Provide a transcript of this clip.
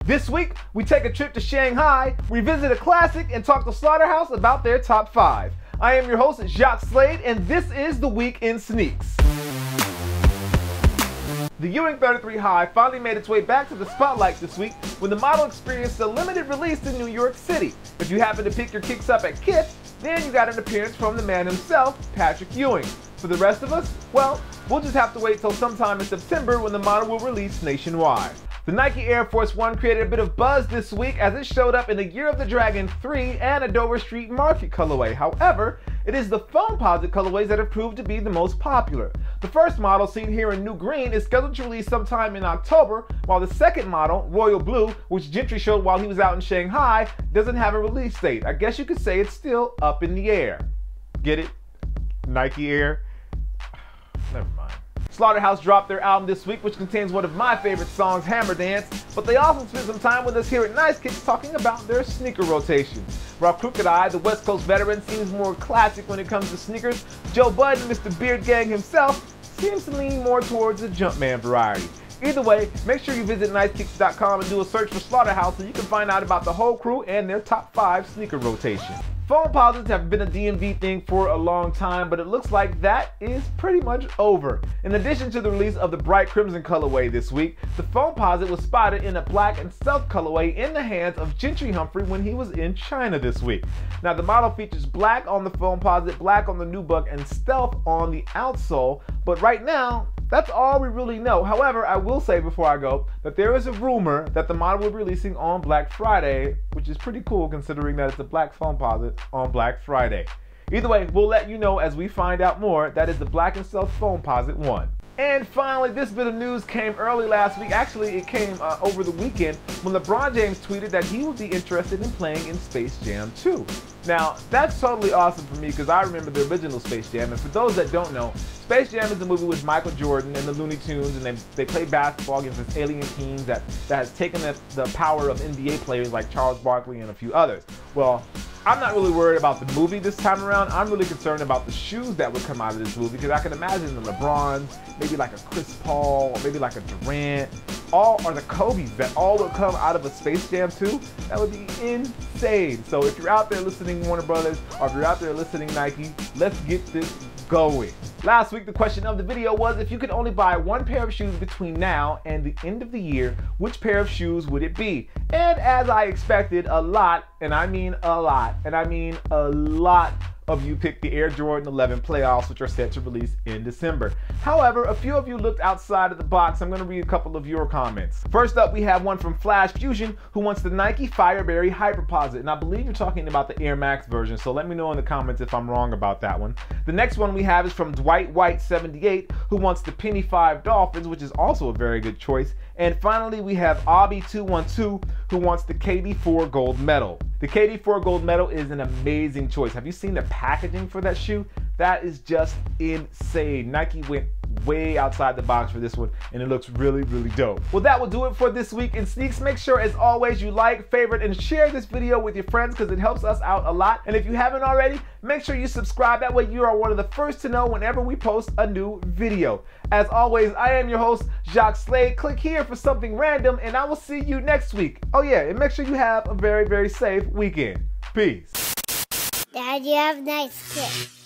This week, we take a trip to Shanghai, revisit a classic, and talk to Slaughterhouse about their top 5. I am your host, Jacques Slade, and this is the Week in Sneaks. The Ewing 33 High finally made its way back to the spotlight this week when the model experienced a limited release in New York City. If you happen to pick your kicks up at Kip, then you got an appearance from the man himself, Patrick Ewing. For the rest of us, well, we'll just have to wait till sometime in September when the model will release nationwide. The Nike Air Force One created a bit of buzz this week as it showed up in the Year of the Dragon 3 and a Dover Street Market colorway. However, it is the Foamposite colorways that have proved to be the most popular. The first model, seen here in New Green, is scheduled to release sometime in October, while the second model, Royal Blue, which Gentry showed while he was out in Shanghai, doesn't have a release date. I guess you could say it's still up in the air. Get it? Nike Air? Never mind. Slaughterhouse dropped their album this week, which contains one of my favorite songs, Hammer Dance, but they also spent some time with us here at Nice Kicks talking about their sneaker rotation. While Crooked Eye, the West Coast veteran, seems more classic when it comes to sneakers, Joe Budden, Mr. Beard Gang himself, seems to lean more towards the Jumpman variety. Either way, make sure you visit nicekicks.com and do a search for Slaughterhouse so you can find out about the whole crew and their top 5 sneaker rotation. Foamposites have been a DMV thing for a long time, but it looks like that is pretty much over. In addition to the release of the bright crimson colorway this week, the Foamposite was spotted in a black and stealth colorway in the hands of Gentry Humphrey when he was in China this week. Now the model features black on the Foamposite, black on the nubuck, and stealth on the outsole, but right now, that's all we really know. However, I will say before I go that there is a rumor that the model will be releasing on Black Friday, which is pretty cool considering that it's a black Foamposite on Black Friday. Either way, we'll let you know as we find out more. That is the Black and Stealth Foamposite 1. And finally, this bit of news came early last week. Actually, it came over the weekend when LeBron James tweeted that he would be interested in playing in Space Jam 2. Now, that's totally awesome for me because I remember the original Space Jam. And for those that don't know, Space Jam is a movie with Michael Jordan and the Looney Tunes, and they play basketball against this alien team that has taken the power of NBA players like Charles Barkley and a few others. Well, I'm not really worried about the movie this time around. I'm really concerned about the shoes that would come out of this movie because I can imagine the LeBrons, maybe like a Chris Paul, or maybe like a Durant, or the Kobe's that all would come out of a Space Jam 2. That would be insane. So if you're out there listening Warner Brothers, or if you're out there listening Nike, let's get this going. Last week, the question of the video was, if you could only buy one pair of shoes between now and the end of the year, which pair of shoes would it be? And as I expected, a lot, and I mean a lot, and I mean a lot of you picked the Air Jordan 11 playoffs, which are set to release in December. However, a few of you looked outside of the box. I'm going to read a couple of your comments. First up, we have one from Flash Fusion, who wants the Nike Fireberry Hyperposit, and I believe you're talking about the Air Max version, so let me know in the comments if I'm wrong about that one. The next one we have is from Dwight White 78, who wants the Penny 5 Dolphins, which is also a very good choice. And finally, we have Obby212, who wants the KD4 Gold Medal. The KD4 Gold Medal is an amazing choice. Have you seen the packaging for that shoe? That is just insane. Nike went way outside the box for this one, and it looks really, really dope. Well, that will do it for this week in Sneaks. Make sure, as always, you like, favorite, and share this video with your friends because it helps us out a lot. And if you haven't already, make sure you subscribe. That way you are one of the first to know whenever we post a new video. As always, I am your host, Jacques Slade. Click here for something random, and I will see you next week. Oh yeah, and make sure you have a very, very safe weekend. Peace. Dad, you have nice kicks.